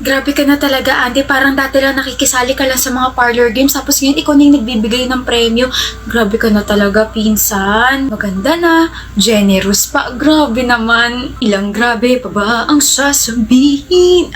Grabe ka na talaga, Andy. Parang dati lang nakikisali ka lang sa mga parlor games, tapos ngayon ikaw na yung nagbibigay ng premyo. Grabe ka na talaga, pinsan. Maganda na. Generous pa. Grabe naman. Ilang grabe pa ba ang sasabihin?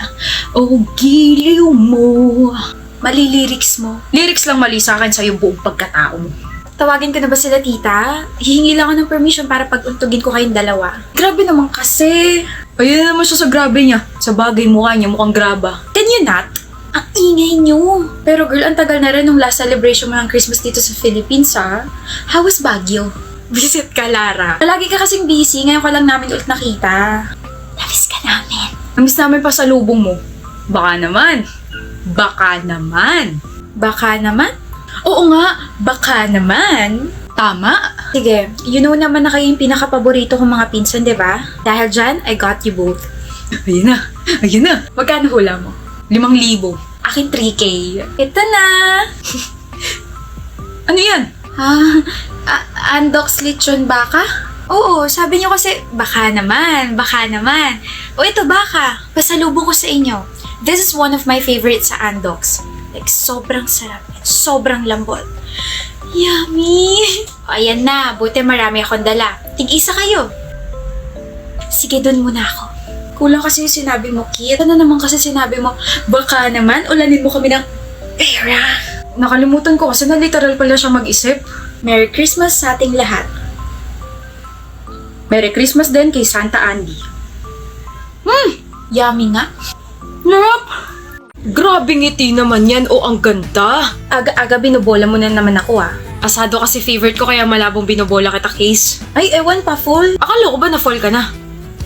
Oh, giliw mo. Mali lyrics mo. Lyrics lang mali sa akin sa yung buong pagkatao mo. Tawagin ko na ba sila, tita? Hihingi lang ako ng permission para pag-untugin ko kayong dalawa. Grabe naman kasi. Ayun naman siya sa grabe niya. Sa bagay mukha niya mukhang graba. Can you not? Ang ingay niyo. Pero girl, ang tagal na rin nung last celebration mo ng Christmas dito sa Philippines, ha? How was Baguio? Visit ka, Lara. Palagi ka kasing busy. Ngayon ka lang namin ulit nakita. Namiss ka namin. Namiss namin pa sa lubong mo. Baka naman. Baka naman. Baka naman? Oo nga, baka naman. Tama. Sige, you know naman na kayo yung pinaka-paborito kong mga pinsan, di ba? Dahil dyan, I got you both. Ayun na. Ayun na. Magkano hula mo? 5,000. Akin 3K. Ito na. Ano yan? Andox lechon baka? Oo, sabi niyo kasi, baka naman, baka naman. O ito baka, pasalubong ko sa inyo. This is one of my favorites sa Andox. Like, sobrang sarap. Sobrang lambot. Yummy! O, ayan na. Buti marami akong dala. Tig-isa kayo. Sige, dun muna ako. Kulang kasi yung sinabi mo, Kit. Ano naman kasi sinabi mo, baka naman, ulanin mo kami ng pera. Nakalimutan ko kasi na literal pala siya mag-isip. Merry Christmas sa ating lahat. Merry Christmas din kay Santa Andy. Yummy nga. Narap! Grabe ngiti naman yan, o ang ganda. Aga-aga binobola mo na naman ako, ah. Asado kasi favorite ko kaya malabong binobola kita, Case. Ay, ewan pa, full. Akala ko ba na full ka na?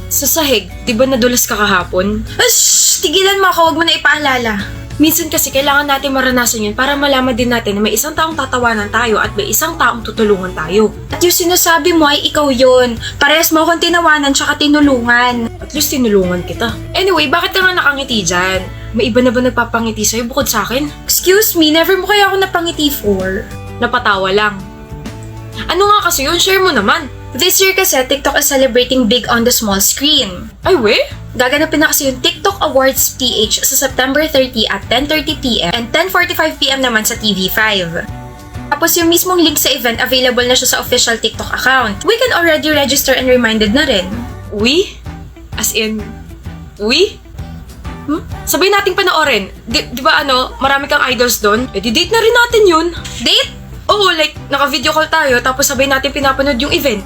Sa sahig, di ba nadulas ka kahapon? Shhh! Tigilan mo ako, wag mo na ipaalala. Minsan kasi kailangan natin maranasan yun para malaman din natin na may isang taong tatawanan tayo at may isang taong tutulungan tayo. At yung sinasabi mo ay ikaw yun. Parehas mo akong tinawanan tsaka tinulungan. At least tinulungan kita. Anyway, bakit ka nga nakangiti dyan? May iba na ba nagpapangiti sa'yo bukod sa akin? Excuse me, never mo kaya ako napangiti for? Napatawa lang. Ano nga kasi yun? Share mo naman. This year kasi, TikTok is celebrating big on the small screen. Ay, we? Gaganapin na kasi yung TikTok Awards PH sa September 30 at 10:30pm and 10:45pm naman sa TV5. Tapos yung mismong link sa event, available na siya sa official TikTok account. We can already register and reminded na rin. We? As in, we? Sabay nating panoorin. Di ba marami kang idols doon? Di-date na rin natin yun. Date? Oo, like, naka-video call tayo tapos sabay natin pinapanood yung event.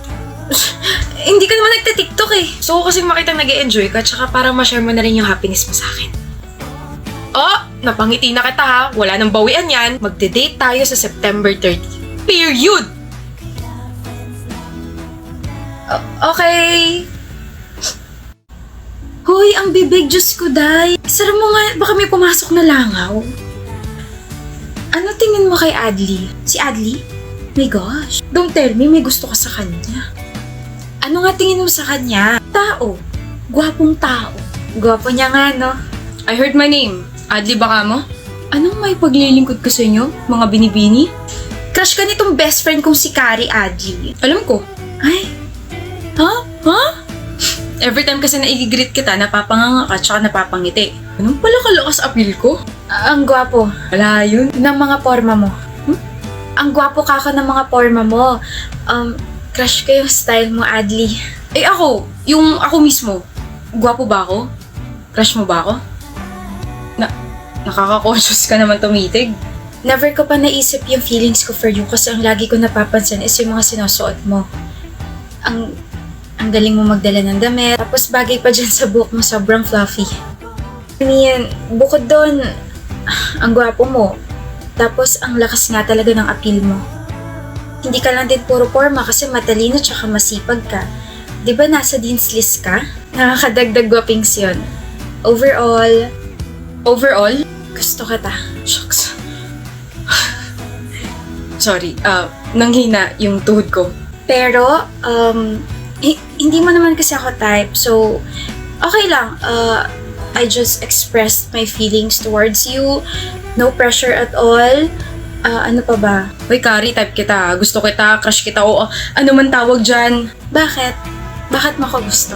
Hindi ka naman nagta-TikTok eh. So, kasi makitang nag-e-enjoy ka tsaka para ma-share mo na rin yung happiness mo sa akin. Oh, napangiti na kita ha. Wala nang bawian yan. Magde-date tayo sa September 30. Period! Okay. Hoy, ang bibig, Diyos ko, day. Sara mo nga, baka may pumasok na langaw. Ano tingin mo kay Adli? Si Adli? My gosh. Don't tell me may gusto ka sa kanya. Ano nga tingin mo sa kanya? Tao. Gwapong tao. Gwapo niya nga, no? I heard my name. Adli baka mo? Anong may paglilingkod ko sa inyo, mga binibini? Crush ka nitong best friend kong si Kari Adli. Alam ko. Ay. Ha? Every time kasi naigigreet kita, napapanganga ka tsaka napapangiti. Anong pala kalakas appeal ko? Ang gwapo. Wala yun. Ng mga forma mo. Ang gwapo ka ng mga forma mo. Crush ko yung style mo, Adli. Eh ako, yung ako mismo. Gwapo ba ako? Crush mo ba ako? Nakaka-conscious ka naman tumitig. Never ko pa naisip yung feelings ko for you kasi ang lagi ko napapansin is yung mga sinusuot mo. Ang galing mo magdala ng damit. Tapos bagay pa dyan sa buhok mo, sobrang fluffy. I mean, bukod doon, ang gwapo mo. Tapos ang lakas nga talaga ng appeal mo. Hindi ka lang din puro forma kasi matalino tsaka masipag ka. Di ba nasa dean's list ka? Nakakadagdag gwapings yun. Overall, gusto kita. Shucks. Sorry, nanghina yung tuhod ko. Pero, hindi mo naman kasi ako type, so okay lang. I just expressed my feelings towards you. No pressure at all. Ano pa ba? Uy, Kari, type kita. Gusto kita, crush kita, o ano man tawag dyan. Bakit? Bakit mo ako gusto?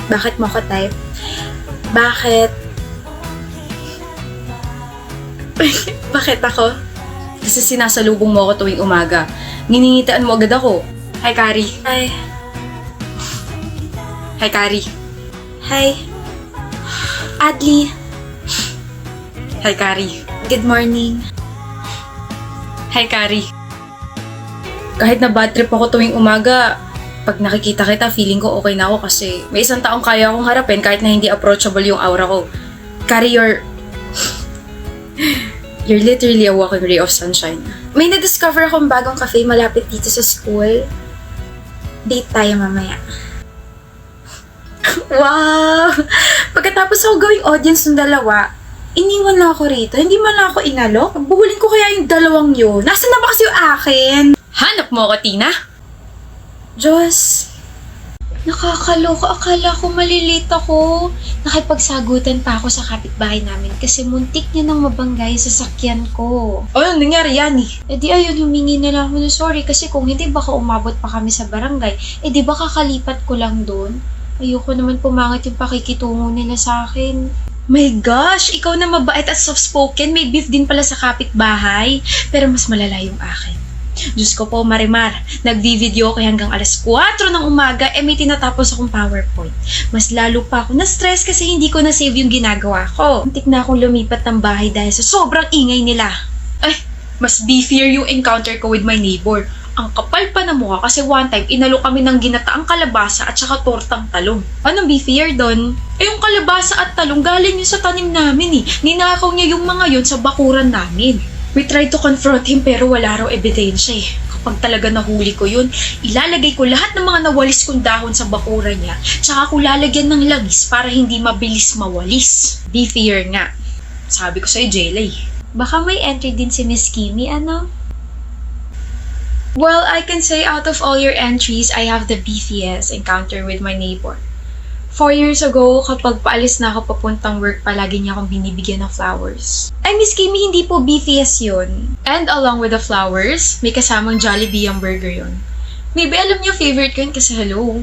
Bakit mo ako type? Bakit Bakit ako? Kasi sinasalubong mo ako tuwing umaga. Niningitaan mo agad ako. Hi, Kari. Hi. Hi, Kari. Hi. Adli. Hi, Kari. Good morning. Hi, Kari. Kahit na bad trip ako tuwing umaga, pag nakikita kita, feeling ko okay na ako kasi may isang taong kaya akong harapin kahit na hindi approachable yung aura ko. Kari, you're literally a walking ray of sunshine. May na-discover akong bagong cafe malapit dito sa school. Date tayo mamaya. Wow! Pagkatapos ako gawing audience ng dalawa, iniwan na ako rito. Hindi man lang ako inalok. Buhulin ko kaya yung dalawang yun. Nasaan na ba kasi yung akin? Hanap mo ako, Tina? Diyos. Nakakaloka. Akala ko malilate ako. Nakipagsagutan pa ako sa kapitbahay namin kasi muntik niya nang mabanggay sa sasakyan ko. Ano nangyari yan eh? Eh di ayun, humingi na lang ako ng sorry kasi kung hindi baka umabot pa kami sa barangay. Eh di ba kakalipat ko lang doon? Ayoko naman pumangit yung pakikitungo nila sa akin. My gosh, ikaw na mabait at soft-spoken. May beef din pala sa kapitbahay. Pero mas malala yung akin. Diyos ko po, Marimar. Nag-video ako hanggang alas 4 ng umaga, may tinatapos akong PowerPoint. Mas lalo pa ako na-stress kasi hindi ko na-save yung ginagawa ko. Muntik na akong lumipat ng bahay dahil sa sobrang ingay nila. Ay, mas beefier yung encounter ko with my neighbor. Ang kapal pa na mukha kasi one time, inalo kami ng ginataang kalabasa at saka tortang talong. Anong beefier doon? Eh yung kalabasa at talong galing yun sa tanim namin eh. Ninakaw niya yung mga yun sa bakuran namin. We tried to confront him pero wala raw ebidensya eh. Kapag talaga nahuli ko yun, ilalagay ko lahat ng mga nawalis kong dahon sa bakuran niya, tsaka ko lalagyan ng langis para hindi mabilis mawalis. Beefier nga. Sabi ko sa'yo, Jelay. Baka may entry din si Miss Kimi, ano? Well, I can say out of all your entries, I have the beefiest encounter with my neighbor. 4 years ago, kapag paalis na ako papuntang work, palagi niya akong binibigyan ng flowers. Ay, Miss Kimi, hindi po beefiest yun. And along with the flowers, may kasamang Jollibee hamburger yun. Maybe alam niyo favorite ko yun kasi hello,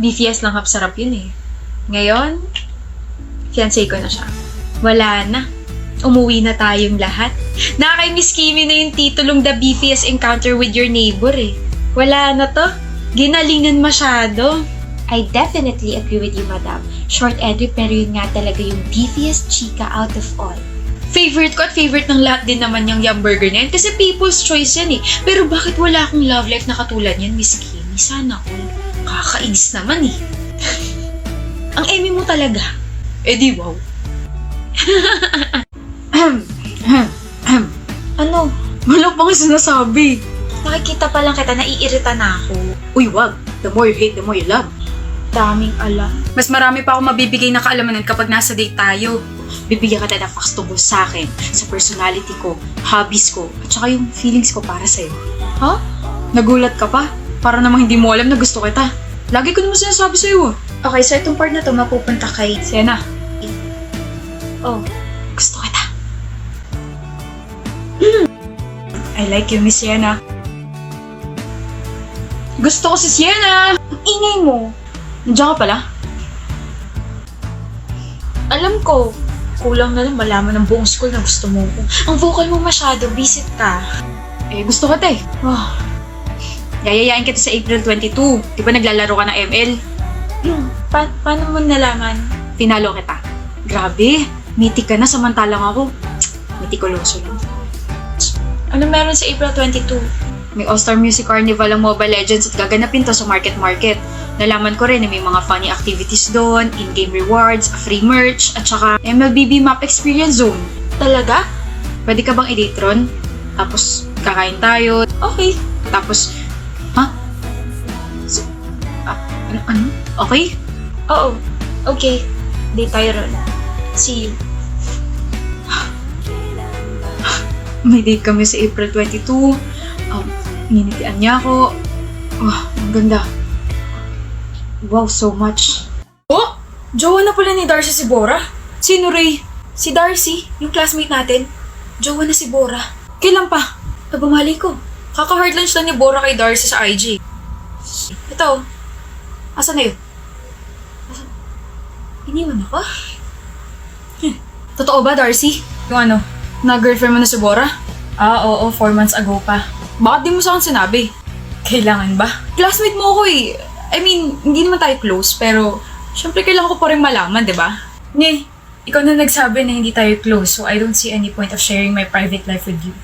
beefiest lang sarap yun eh. Ngayon, fiancé ko na siya. Wala na. Umuwi na tayong lahat. Na kay Miss Kimi na yung titulong The Beefiest Encounter with Your Neighbor eh. Wala na to. Ginalingan masyado. I definitely agree with you, madam. Short entry pero yun nga talaga yung beefiest chika out of all. Favorite ko at favorite ng lahat din naman yung hamburger na yan kasi people's choice yan eh. Pero bakit wala akong love life na katulad yan, Miss Kimi? Sana all. Kakainis naman eh. Ang emi mo talaga. Eh di wow. Ano? Wala pang sinasabi. Nakikita pa lang kita, naiirita na ako. Uy, wag. The more you hate, the more you love. Daming alam. Mas marami pa akong mabibigay na kaalamanan kapag nasa date tayo. Bibigyan kita ng facts tungkol sa akin, sa personality ko, hobbies ko, at saka yung feelings ko para sa'yo. Huh? Nagulat ka pa? Para namang hindi mo alam na gusto kita. Lagi ko naman sinasabi sa'yo. Okay, so itong part na to mapupunta kay... Sienna. Oh, Gusto kita. I like you, Miss Sienna. Gusto ko si Sienna! ang ingay mo. Nandiyan ka pala? Alam ko, kulang na lang malaman ng buong school na gusto mo ko. Ang vocal mo masyado, visit ka. Eh, gusto ka eh. Oh, Yayayain kita sa April 22. Di ba naglalaro ka ng ML? paano mo nalaman? Tinalo kita. Grabe, mitik ka na samantalang ako. Mitikuloso lang. Ano meron sa April 22? May All-Star Music Carnival ang Mobile Legends at gaganapin to sa Market. Nalaman ko rin na may mga funny activities doon, in-game rewards, free merch, at saka MLBB Map Experience Zone. Talaga? Pwede ka bang i-date ron? Tapos, kakain tayo. Okay. Tapos, ha? Ano? Okay? Oo. Okay. Date tayo ron. See you. May date kami sa April 22. Ninitian niya ako. Ang ganda. Wow, so much. Oh! Jowa na pala ni Darcy si Bora. Sino, Ray? Si Darcy, yung classmate natin. Jowa na si Bora. Kailan pa? Bumali ko. Kaka-hard lunch lang ni Bora kay Darcy sa IG. Ito. Asan na yun? Iniwan ako? Totoo ba, Darcy? Yung ano? Na girlfriend mo na si Bora? Ah, oo, 4 months ago pa. Bakit di mo sa akin sinabi? Kailangan ba? Classmate mo ako eh. I mean, hindi naman tayo close, pero syempre kailangan ko pa rin malaman, di ba? Ne, ikaw na nagsabi na hindi tayo close, so I don't see any point of sharing my private life with you.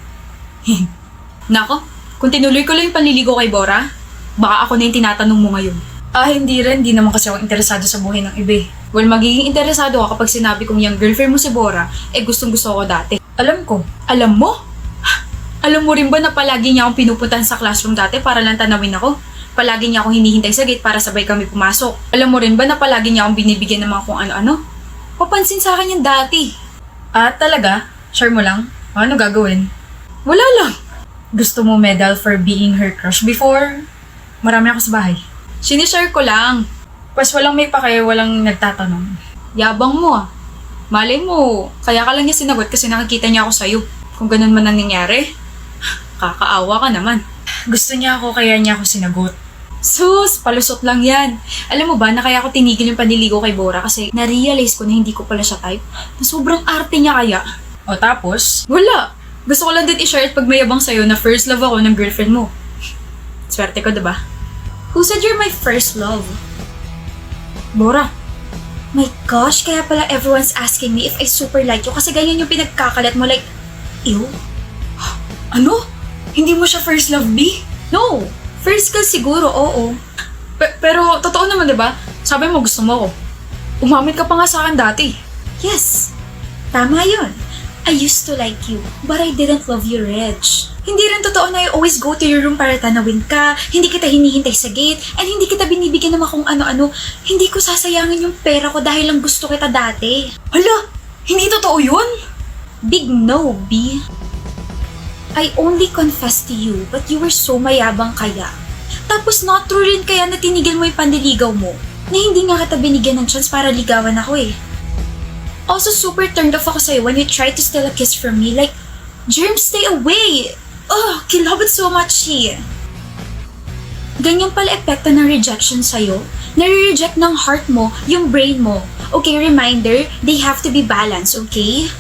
Nako, kung tinuloy ko lang yung panliligo kay Bora, baka ako na yung tinatanong mo ngayon. Ah, hindi rin. Hindi naman kasi ako interesado sa buhay ng iba eh. Well, magiging interesado ako kapag sinabi kong yung girlfriend mo si Bora, gustong gusto ko dati. Alam ko. Alam mo? Alam mo rin ba na palagi niya akong pinupuntahan sa classroom dati para lang tanawin ako? Palagi niya akong hinihintay sa gate para sabay kami pumasok. Alam mo rin ba na palagi niya akong binibigyan ng mga kung ano-ano? Papansin sa akin yan dati. Ah, talaga? Share mo lang? Ano gagawin? Wala lang. Gusto mo medal for being her crush before? Marami ako sa bahay. Sinishare ko lang. Pas walang may pake, walang nagtatanong. Yabang mo ah. Malay mo, kaya ka lang niya sinagot kasi nakikita niya ako sa'yo. Kung ganun man ang nangyari, kakaawa ka naman. Gusto niya ako kaya niya ako sinagot. Sus, palusot lang yan. Alam mo ba na kaya ako tinigil yung panliligo kay Bora kasi na-realize ko na hindi ko pala siya type. Na sobrang arte niya kaya. O tapos? Wala. Gusto ko lang din i-share at pagmayabang sa'yo na first love ako ng girlfriend mo. Swerte ko, diba? Who said you're my first love? Bora. My gosh, kaya pala everyone's asking me if I super like you kasi ganyan yung pinagkakalat mo like, ew? Ano? Hindi mo siya first love, B? No! First ka siguro, oo. Pero totoo naman, diba? Sabi mo gusto mo ako. Umamit ka pa nga sa akin dati. Yes, tama yun. I used to like you, but I didn't love you, Reg. Hindi rin totoo na I always go to your room para tanawin ka, hindi kita hinihintay sa gate, and hindi kita binibigyan ng mga kung ano-ano. Hindi ko sasayangin yung pera ko dahil lang gusto kita dati. Hala, hindi totoo yun? Big no, B. I only confessed to you, but you were so mayabang kaya. Tapos not true rin kaya na tinigil mo yung pandiligaw mo, na hindi nga kita binigyan ng chance para ligawan ako eh. Also, super turned off ako sa'yo when you tried to steal a kiss from me. Like, Germ, stay away! Ugh, kilabot so much eh. Ganyan pala epekto ng rejection sa'yo. Nare-reject ng heart mo yung brain mo. Okay, reminder, they have to be balanced, okay?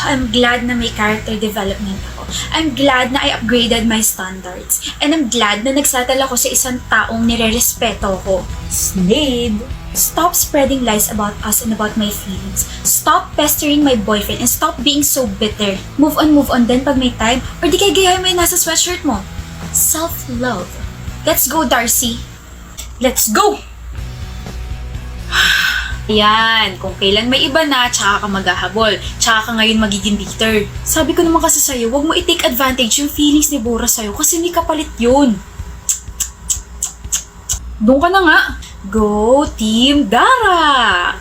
I'm glad na may character development ako. I'm glad na I upgraded my standards. And I'm glad na nagsatal ako sa isang taong nire-respeto ko. Slade! Stop spreading lies about us and about my feelings. Stop pestering my boyfriend and stop being so bitter. Move on din pag may time or di kay gayahin mo yung nasa sweatshirt mo. Self-love. Let's go, Darcy. Let's go! Yan, kung kailan may iba na, tsaka ka maghahabol. Tsaka ka ngayon magiging bitter. Sabi ko naman kasi sa'yo, wag mo i-take advantage yung feelings ni Bora sa'yo kasi may kapalit yun. Doon ka na nga. Go, Team Dara!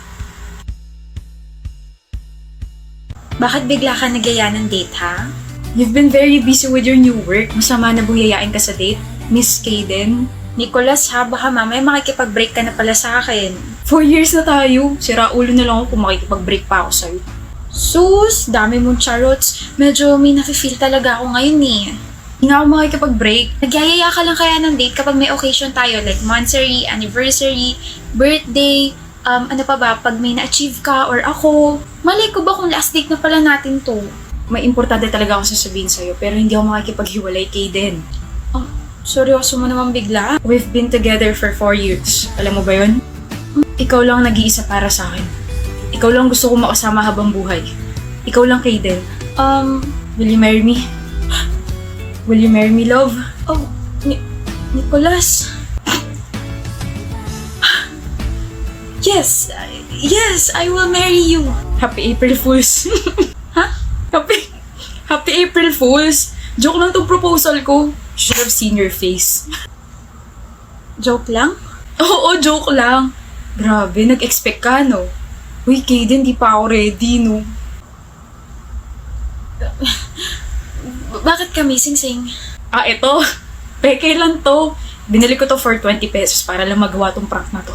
Bakit bigla ka nagaya ng date, ha? You've been very busy with your new work. Masama na buyayain ka sa date. Miss Kaden. Nicholas, ha? Baka mamaya makikipag-break ka na pala sa akin. 4 years na tayo. Sira ulo na lang ako kung makikipag-break pa ako sa'yo. Sus, dami mong charots. Medyo may nafe-feel talaga ako ngayon eh. Hindi nga ako makikipag-break. Nagyayaya ka lang kaya ng date kapag may occasion tayo like monthsary, anniversary, birthday, ano pa ba, pag may na-achieve ka or ako. Malay ko ba kung last date na pala natin to? May importante talaga ako sasabihin sa'yo pero hindi ako makikipaghiwalay kay Den. Oh, seryoso mo naman bigla. We've been together for 4 years. Alam mo ba yun? Ikaw lang nag-iisa para sa akin. Ikaw lang gusto ko makasama habang buhay. Ikaw lang kay Den. Will you marry me? Will you marry me, love? Oh, Nicholas. Yes, I will marry you. Happy April Fools. Ha? Happy April Fools. Joke lang tong proposal ko. You should have seen your face. Joke lang? Oo, joke lang. Grabe, nag-expect ka, no? Uy, Kaden, di pa ako ready, no? Bakit kami, Sing-Sing? Ah, eto. Peke lang to. Binili ko to for 20 pesos para lang magawa tong prank na to.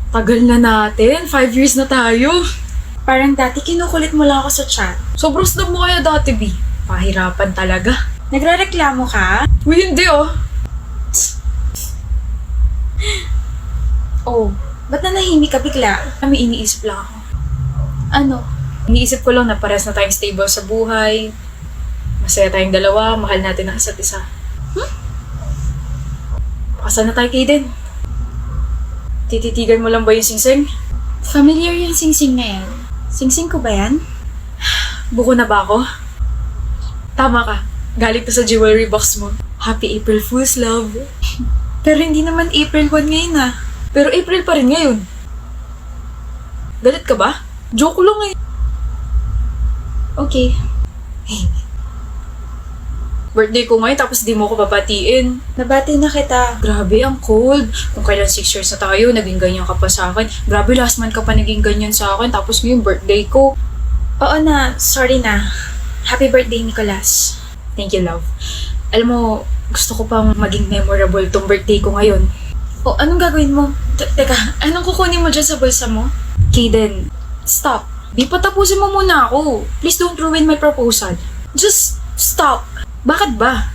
Tagal na natin. 5 years na tayo. Parang dati kinukulit mo lang ako sa chat. Sobrang snub mo kaya dati, B. Pahirapan talaga. Nagrereklamo ka? Uy, hindi oh. Oh, Ba't na nahimik ka bigla? May iniisip lang ako. Ano? Iniisip ko lang na parehas na tayong stable sa buhay. Masaya tayong dalawa, mahal natin ang isa't isa. Pakasal na tayo, Kaden. Tititigan mo lang ba yung singsing? Familiar yung singsing na yan. Singsing ko ba yan? Buko na ba ako? Tama ka. Galing to sa jewelry box mo. Happy April Fool's, love. Pero hindi naman April 1 ngayon ah. Pero April pa rin ngayon. Galit ka ba? Joke lang ngayon. Okay. Birthday ko ngayon tapos di mo ko babatiin. Nabati na kita. Grabe, ang cold. Kung kailan 6 years na tayo, naging ganyan ka pa sa akin. Grabe, last month ka pa naging ganyan sa akin. Tapos ngayon, birthday ko. Oo na, sorry na. Happy birthday, Nicholas. Thank you, love. Alam mo, gusto ko pang maging memorable tong birthday ko ngayon. O, anong gagawin mo? Teka, anong kukunin mo dyan sa bulsa mo? Kaden, stop. Di pa tapusin mo muna ako. Please don't ruin my proposal. Just stop. Bakit ba?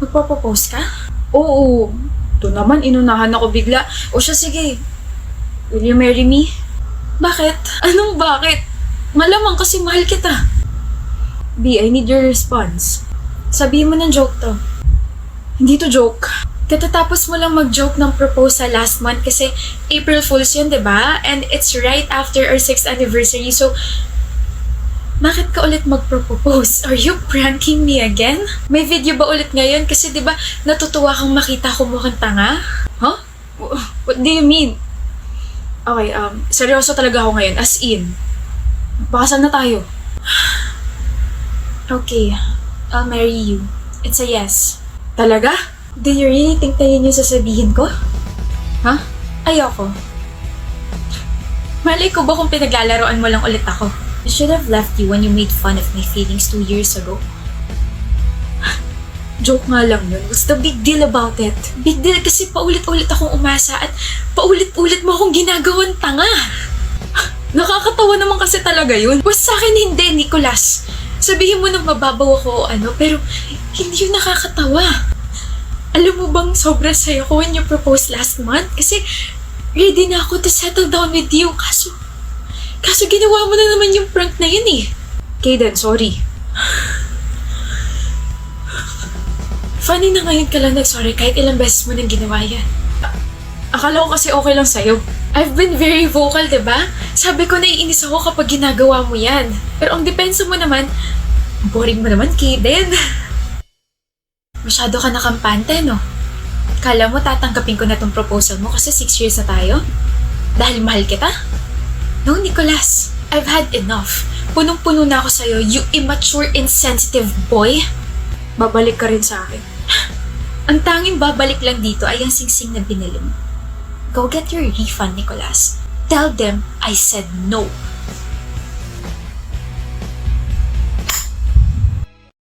Magpapropose ka? Oo. Ito naman, inunahan ako bigla. O siya, sige. Will you marry me? Bakit? Anong bakit? Malamang kasi mahal kita. B, I need your response. Sabihin mo ng joke to. Hindi to joke. Katatapos mo lang mag-joke ng proposal last month kasi April Fool's yun, diba? And it's right after our 6th anniversary, so bakit ka ulit magpropose? Are you pranking me again? May video ba ulit ngayon? Kasi diba natutuwa kang makita ko mukhang tanga? Huh? What do you mean? Okay, seryoso talaga ako ngayon. As in. Pakasal na tayo. Okay, I'll marry you. It's a yes. Talaga? Do you really think na yun yung sasabihin ko? Ha? Ayoko. Malay ko ba kung pinaglalaroan mo lang ulit ako? I should have left you when you made fun of my feelings 2 years ago. Joke nga lang yun. What's the big deal about it? Big deal kasi paulit-ulit akong umasa at paulit-ulit mo akong ginagawang tanga. Nakakatawa naman kasi talaga yun. Was sa akin hindi, Nicholas. Sabihin mo na mababaw ako o ano, pero hindi yun nakakatawa. Alam mo bang sobra sa'yo ko when you proposed last month? Kasi ready na ako to settle down with you. Kaso ginawa mo na naman yung prank na yun eh. Kaden, sorry. Funny na ngayon ka lang nag-sorry kahit ilang beses mo nang ginawa yan. Akala ko kasi okay lang sa'yo. I've been very vocal, diba? Sabi ko naiinis ako kapag ginagawa mo yan. Pero ang depensa mo naman, boring mo naman, Kaden. Masyado ka nakampante, no? Kala mo tatanggapin ko na tong proposal mo kasi 6 years na tayo? Dahil mahal kita? No, Nicholas. I've had enough. Punong-puno na ako sa'yo, you immature, insensitive boy. Babalik ka rin sa akin. Ang tanging babalik lang dito ay ang singsing na binili mo. Go get your refund, Nicholas. Tell them I said no.